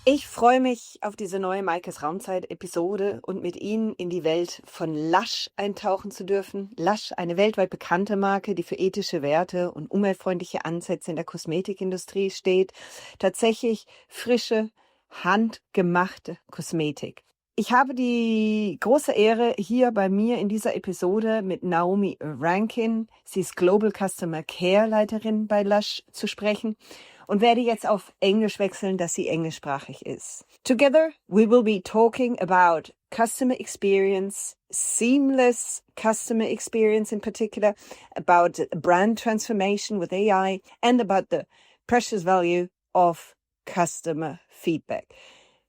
Ich freue mich auf diese neue Maikes Raumzeit-Episode und mit Ihnen in die Welt von Lush eintauchen zu dürfen. Lush, eine weltweit bekannte Marke, die für ethische Werte und umweltfreundliche Ansätze in der Kosmetikindustrie steht. Tatsächlich frische, handgemachte Kosmetik. Ich habe die große Ehre, hier bei mir in dieser Episode mit Naomi Rankin, sie ist Global Customer Care Leiterin bei Lush, zu sprechen. Und werde jetzt auf Englisch wechseln, dass sie englischsprachig ist. Together, we will be talking about customer experience, seamless customer experience in particular, about brand transformation with AI, and about the precious value of customer feedback.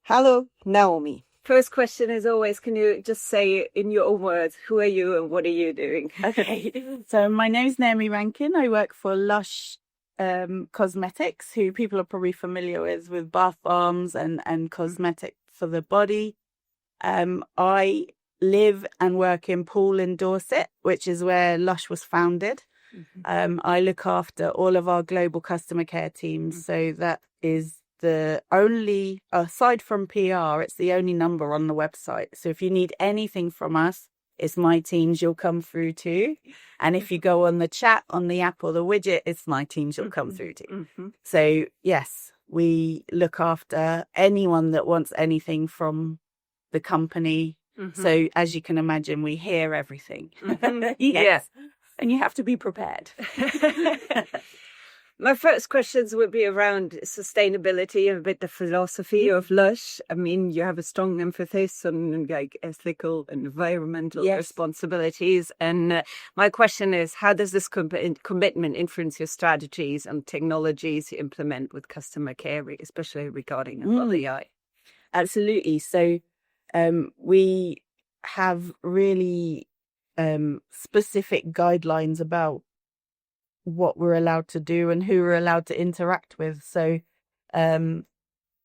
Hello, Naomi. First question is always, can you just say in your own words, who are you and what are you doing? Okay, so my name is Naomi Rankin. I work for Lush Cosmetics, who people are probably familiar with bath bombs and cosmetic for the body. I live and work in Poole in Dorset, which is where Lush was founded. Mm-hmm. I look after all of our global customer care teams. Mm-hmm. So that is the only, aside from PR, it's the only number on the website. So if you need anything from us, it's my teams you'll come through to. And if you go on the chat, on the app or the widget, it's my teams you'll come through to. Mm-hmm. So yes, we look after anyone that wants anything from the company. Mm-hmm. So as you can imagine, we hear everything. Mm-hmm. Yes. Yeah. And you have to be prepared. My first questions would be around sustainability and a bit the philosophy of Lush. I mean, you have a strong emphasis on like ethical and environmental responsibilities. And my question is, how does this commitment influence your strategies and technologies you implement with customer care, especially regarding AI? Absolutely. So we have really specific guidelines about what we're allowed to do and who we're allowed to interact with. So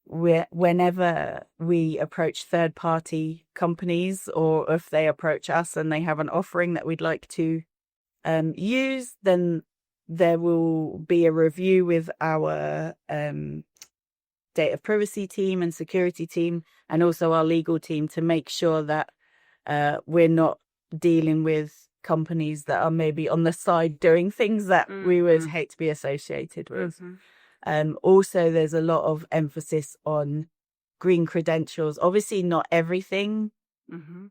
whenever we approach third-party companies, or if they approach us and they have an offering that we'd like to use, then there will be a review with our data privacy team and security team, and also our legal team, to make sure that we're not dealing with companies that are maybe on the side doing things that we would hate to be associated with. Mm-hmm. Also, there's a lot of emphasis on green credentials. Obviously, not everything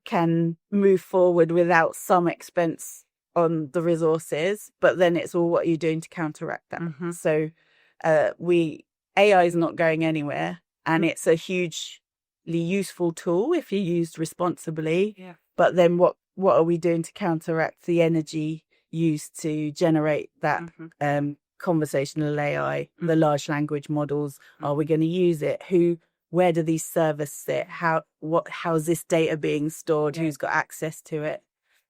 can move forward without some expense on the resources, but then it's all what you're doing to counteract that. Mm-hmm. So AI is not going anywhere, and it's a hugely useful tool if you're used responsibly. Yeah. But then what are we doing to counteract the energy used to generate that conversational AI, the large language models? Are we going to use it? Where do these servers sit? How's this data being stored? Yeah. Who's got access to it?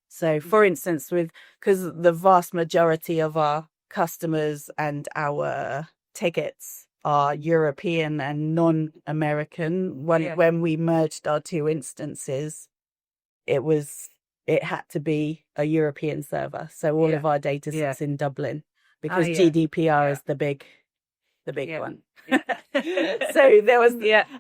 So, for instance, because the vast majority of our customers and our tickets are European and non-American, when we merged our two instances, it had to be a European server. So all of our data sits in Dublin, because GDPR is the big one. Yeah. So there was,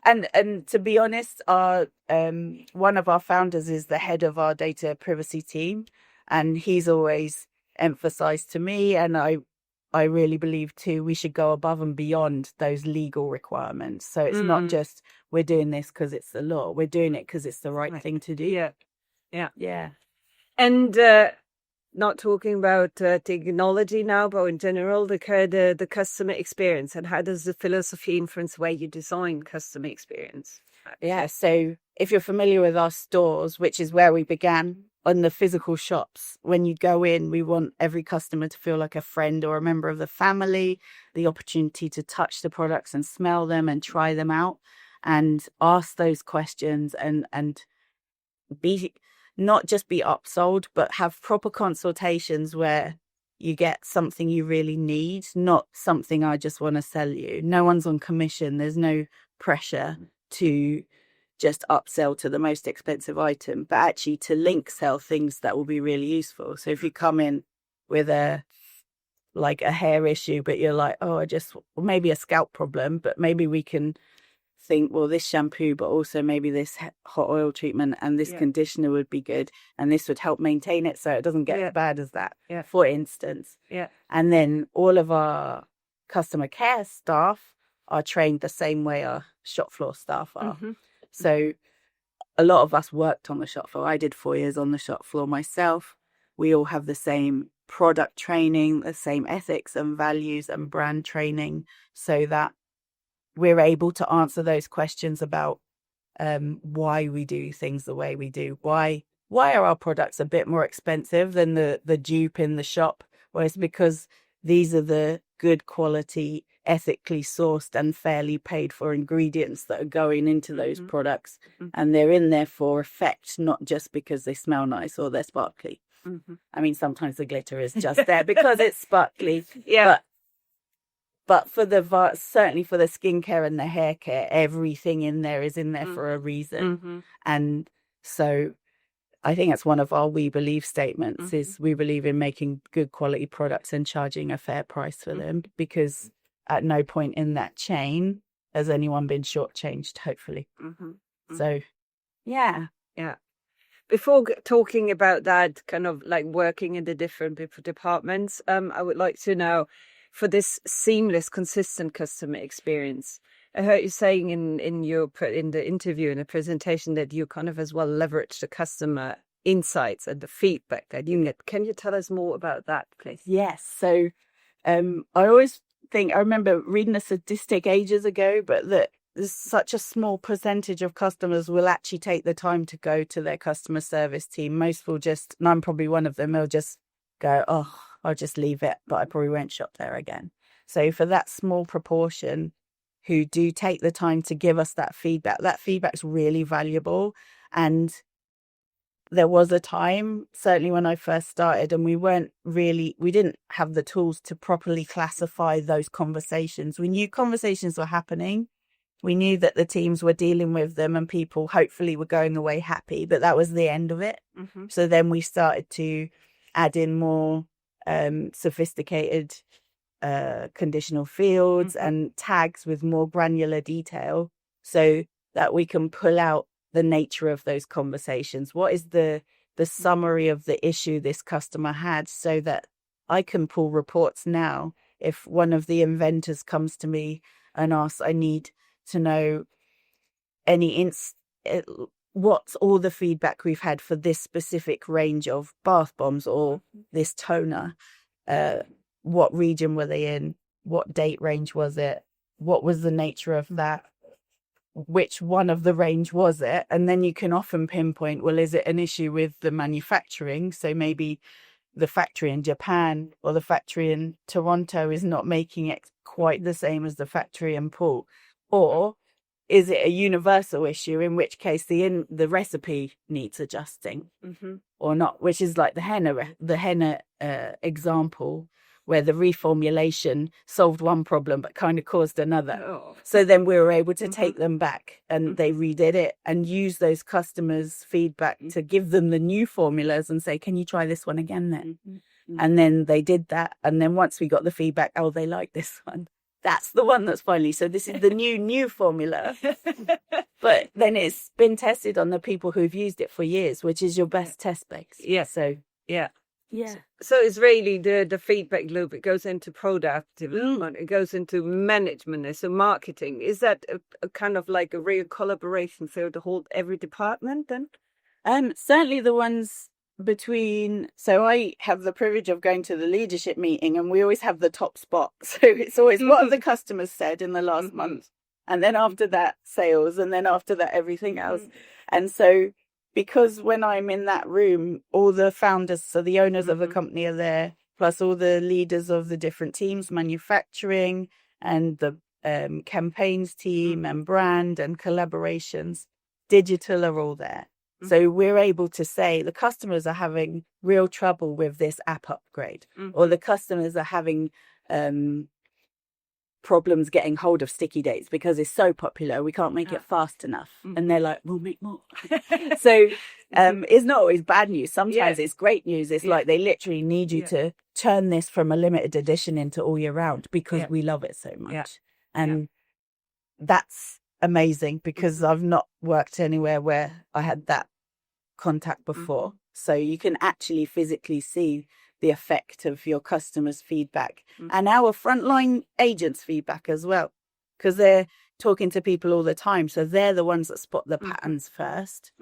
and to be honest, our one of our founders is the head of our data privacy team, and he's always emphasized to me, and I really believe too, we should go above and beyond those legal requirements. So it's not just we're doing this because it's the law. We're doing it because it's the right thing to do. Yeah. And not talking about technology now, but in general, the customer experience, and how does the philosophy influence the way you design customer experience? Yeah, so if you're familiar with our stores, which is where we began, on the physical shops, when you go in, we want every customer to feel like a friend or a member of the family, the opportunity to touch the products and smell them and try them out and ask those questions and be not just be upsold, but have proper consultations where you get something you really need, not something I just want to sell you. No one's on commission. There's no pressure to just upsell to the most expensive item, but actually to link sell things that will be really useful. So if you come in with a hair issue, but you're like, maybe a scalp problem, but maybe we can think, well, this shampoo, but also maybe this hot oil treatment and this conditioner would be good, and this would help maintain it so it doesn't get as bad as that, for instance. And then all of our customer care staff are trained the same way our shop floor staff are. So a lot of us worked on the shop floor. I did 4 years on the shop floor myself. We all have the same product training, the same ethics and values and brand training, so that we're able to answer those questions about why we do things the way we do. Why are our products a bit more expensive than the dupe in the shop? Well, it's because these are the good quality, ethically sourced and fairly paid for ingredients that are going into those products. And they're in there for effect, not just because they smell nice or they're sparkly. I mean, sometimes the glitter is just there because it's sparkly. But for certainly for the skincare and the hair care, everything in there is in there for a reason. And so I think that's one of our we believe statements is we believe in making good quality products and charging a fair price for them, because at no point in that chain has anyone been shortchanged, hopefully. So, yeah. Before talking about that, kind of like working in the different departments, I would like to know, for this seamless, consistent customer experience, I heard you saying in the interview, in the presentation, that you kind of as well leverage the customer insights and the feedback that you get. Can you tell us more about that, please? Yes. So I always think, I remember reading a statistic ages ago, but that there's such a small percentage of customers will actually take the time to go to their customer service team. Most will just, and I'm probably one of them, they'll just go, oh, I'll just leave it, but I probably won't shop there again. So for that small proportion who do take the time to give us that feedback's really valuable. And there was a time, certainly when I first started, and we didn't have the tools to properly classify those conversations. We knew conversations were happening. We knew that the teams were dealing with them and people hopefully were going away happy, but that was the end of it. So then we started to add in more sophisticated conditional fields and tags with more granular detail, so that we can pull out the nature of those conversations. What is the summary of the issue this customer had, so that I can pull reports now. If one of the inventors comes to me and asks, I need to know what's all the feedback we've had for this specific range of bath bombs or this toner. What region were they in? What date range was it? What was the nature of that? Which one of the range was it? And then you can often pinpoint, well, is it an issue with the manufacturing? So maybe the factory in Japan or the factory in Toronto is not making it quite the same as the factory in Poole. Or is it a universal issue, in which case the recipe needs adjusting or not, which is like the henna example, where the reformulation solved one problem but kind of caused another. So then we were able to take them back and they redid it and use those customers' feedback to give them the new formulas and say, can you try this one again then? And then they did that. And then once we got the feedback, oh, they like this one. That's the one that's finally, so this is the new formula. But then it's been tested on the people who've used it for years, which is your best test base. So, So it's really the feedback loop. It goes into product development. It goes into management. So marketing. Is that a kind of like a real collaboration through every department then? Certainly the ones so I have the privilege of going to the leadership meeting, and we always have the top spot. So it's always what have the customers said in the last month, and then after that sales, and then after that everything else. And so because when I'm in that room, all the founders, so the owners of the company are there, plus all the leaders of the different teams, manufacturing and the campaigns team and brand and collaborations, digital are all there. So we're able to say the customers are having real trouble with this app upgrade, or the customers are having problems getting hold of sticky dates because it's so popular, we can't make it fast enough. And they're like, we'll make more. So it's not always bad news. Sometimes it's great news. It's like they literally need you to turn this from a limited edition into all year round because we love it so much. And that's amazing because I've not worked anywhere where I had that contact before. So you can actually physically see the effect of your customers' feedback and our frontline agents' feedback as well, because they're talking to people all the time. So they're the ones that spot the patterns first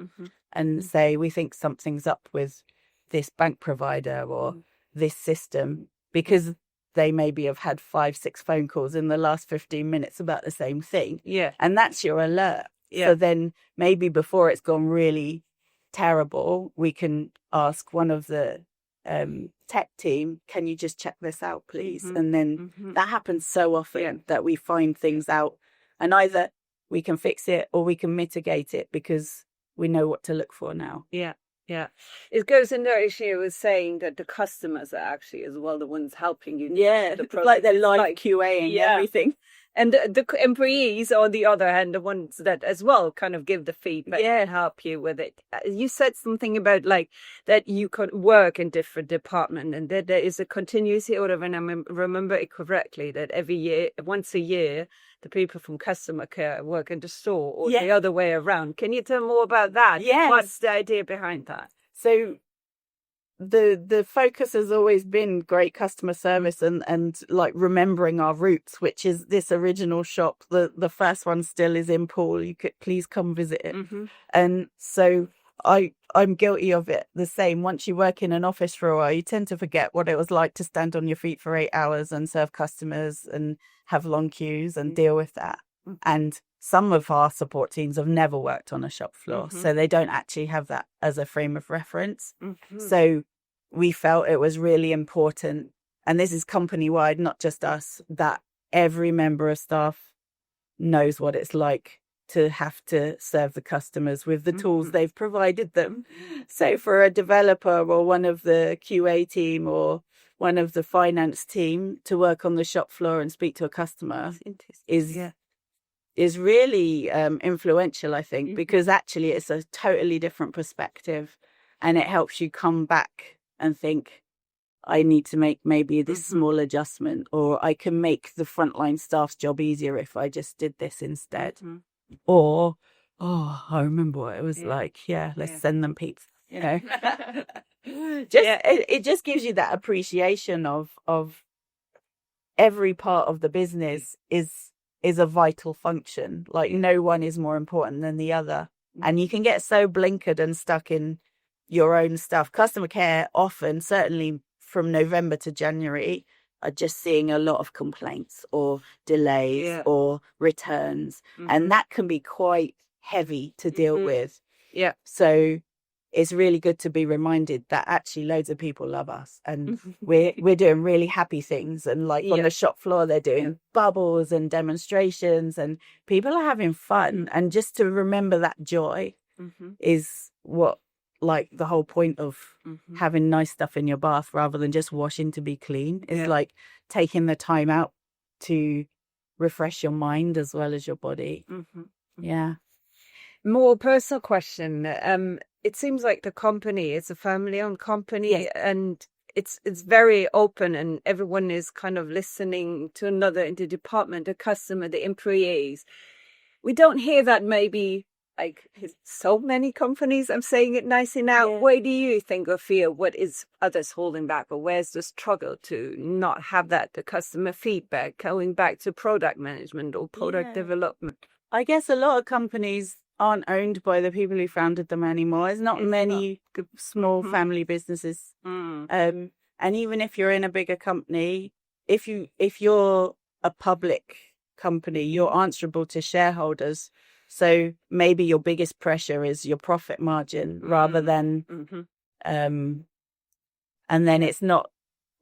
and say, we think something's up with this bank provider or this system, because they maybe have had 5-6 phone calls in the last 15 minutes about the same thing. Yeah. And that's your alert. Yeah. So then maybe before it's gone really terrible, we can ask one of the tech team, can you just check this out, please? And then that happens so often that we find things out, and either we can fix it or we can mitigate it because we know what to look for now. Yeah. Yeah. It goes in there, she was saying that the customers are actually as well the ones helping you. Yeah, like they're live QAing everything. And the employees, on the other hand, the ones that as well kind of give the feedback and help you with it. You said something about like that you could work in different departments and that there is a continuous order, when I remember it correctly, that every year, once a year, the people from customer care work in the store or the other way around. Can you tell more about that? Yes. What's the idea behind that? So the focus has always been great customer service and like remembering our roots, which is this original shop. The first one still is in Poole. You could please come visit it. And so I'm guilty of it the same. Once you work in an office for a while, you tend to forget what it was like to stand on your feet for 8 hours and serve customers and have long queues and deal with that. And some of our support teams have never worked on a shop floor, so they don't actually have that as a frame of reference. So we felt it was really important, and this is company-wide, not just us, that every member of staff knows what it's like to have to serve the customers with the tools they've provided them. So for a developer or one of the QA team or one of the finance team to work on the shop floor and speak to a customer is really influential, I think, because actually it's a totally different perspective, and it helps you come back and think, I need to make maybe this small adjustment, or I can make the frontline staff's job easier if I just did this instead. Or, I remember what it was like. Let's send them pizza. You know, it just gives you that appreciation of every part of the business is a vital function. Like no one is more important than the other, and you can get so blinkered and stuck in your own stuff. Customer care often, certainly from November to January, are just seeing a lot of complaints or delays or returns, and that can be quite heavy to deal with. So it's really good to be reminded that actually loads of people love us, and we're doing really happy things, and like on the shop floor they're doing bubbles and demonstrations and people are having fun, and just to remember that joy is what, like, the whole point of having nice stuff in your bath rather than just washing to be clean is like taking the time out to refresh your mind as well as your body. More personal question. It seems like the company is a family-owned company, and it's very open, and everyone is kind of listening to another in the department, the customer, the employees. We don't hear that maybe like so many companies. I'm saying it nicely now. Why do you think or feel what is others holding back, or where's the struggle to not have that, the customer feedback, going back to product management or product development? I guess a lot of companies aren't owned by the people who founded them anymore. There's not many small family businesses. And even if you're in a bigger company, if you're a public company, you're answerable to shareholders. So maybe your biggest pressure is your profit margin rather than, and then it's not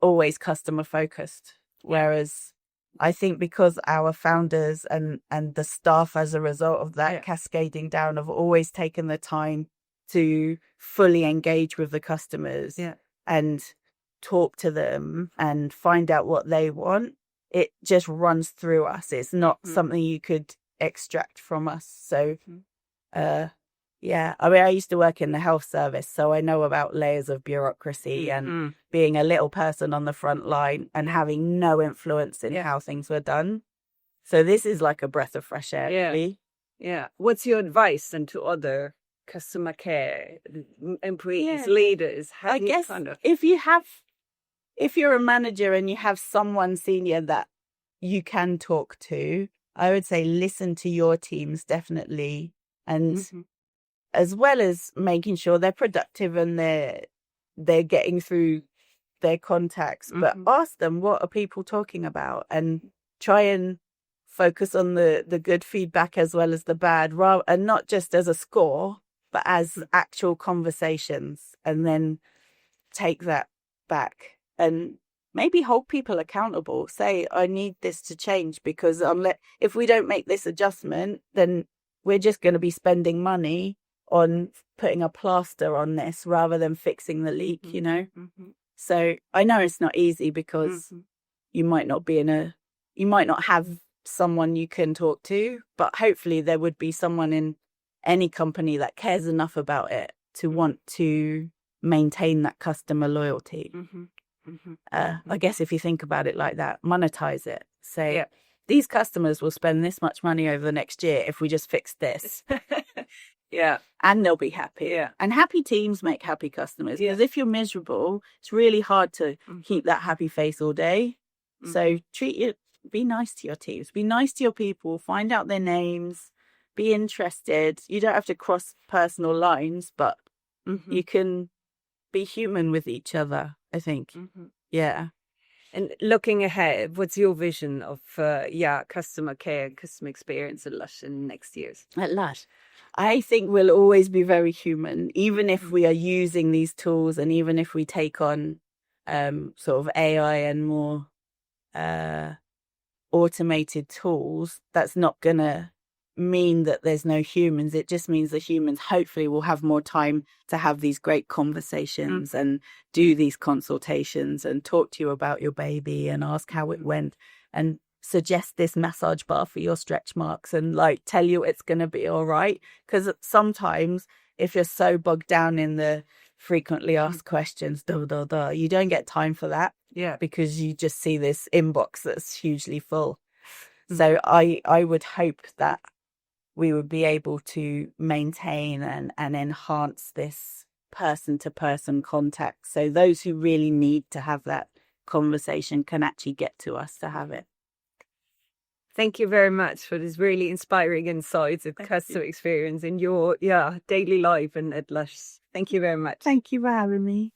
always customer focused. Whereas I think because our founders and the staff as a result of that cascading down have always taken the time to fully engage with the customers and talk to them and find out what they want, it just runs through us. It's not something you could extract from us. So I mean, I used to work in the health service, so I know about layers of bureaucracy and being a little person on the front line and having no influence in how things were done. So this is like a breath of fresh air, really. Yeah. What's your advice then to other customer care employees, Yeah. leaders? How I do you guess kind of... if you're a manager and you have someone senior that you can talk to, I would say listen to your teams definitely, and Mhm. as well as making sure they're productive and they're getting through their contacts, but ask them, what are people talking about, and try and focus on the good feedback as well as the bad, and not just as a score, but as actual conversations, and then take that back and maybe hold people accountable. Say, I need this to change, because if we don't make this adjustment, then we're just going to be spending money on putting a plaster on this rather than fixing the leak, you know? So I know it's not easy, because you might not have someone you can talk to, but hopefully there would be someone in any company that cares enough about it to want to maintain that customer loyalty. I guess if you think about it like that, monetize it. Say, these customers will spend this much money over the next year if we just fix this. Yeah. And they'll be happy. Yeah. And happy teams make happy customers. Because if you're miserable, it's really hard to keep that happy face all day. So be nice to your teams. Be nice to your people. Find out their names. Be interested. You don't have to cross personal lines, but you can be human with each other, I think. Yeah. And looking ahead, what's your vision of customer care, customer experience at Lush in the next years? At Lush, I think we'll always be very human, even if we are using these tools, and even if we take on sort of AI and more automated tools. That's not going to mean that there's no humans. It just means the humans hopefully will have more time to have these great conversations and do these consultations and talk to you about your baby and ask how it went and suggest this massage bar for your stretch marks and like tell you it's going to be all right. Because sometimes if you're so bogged down in the frequently asked questions, you don't get time for that. Yeah. Because you just see this inbox that's hugely full. So I would hope that we would be able to maintain and enhance this person-to-person contact. So those who really need to have that conversation can actually get to us to have it. Thank you very much for this really inspiring insights of customer experience in your daily life and at Lush. Thank you very much. Thank you for having me.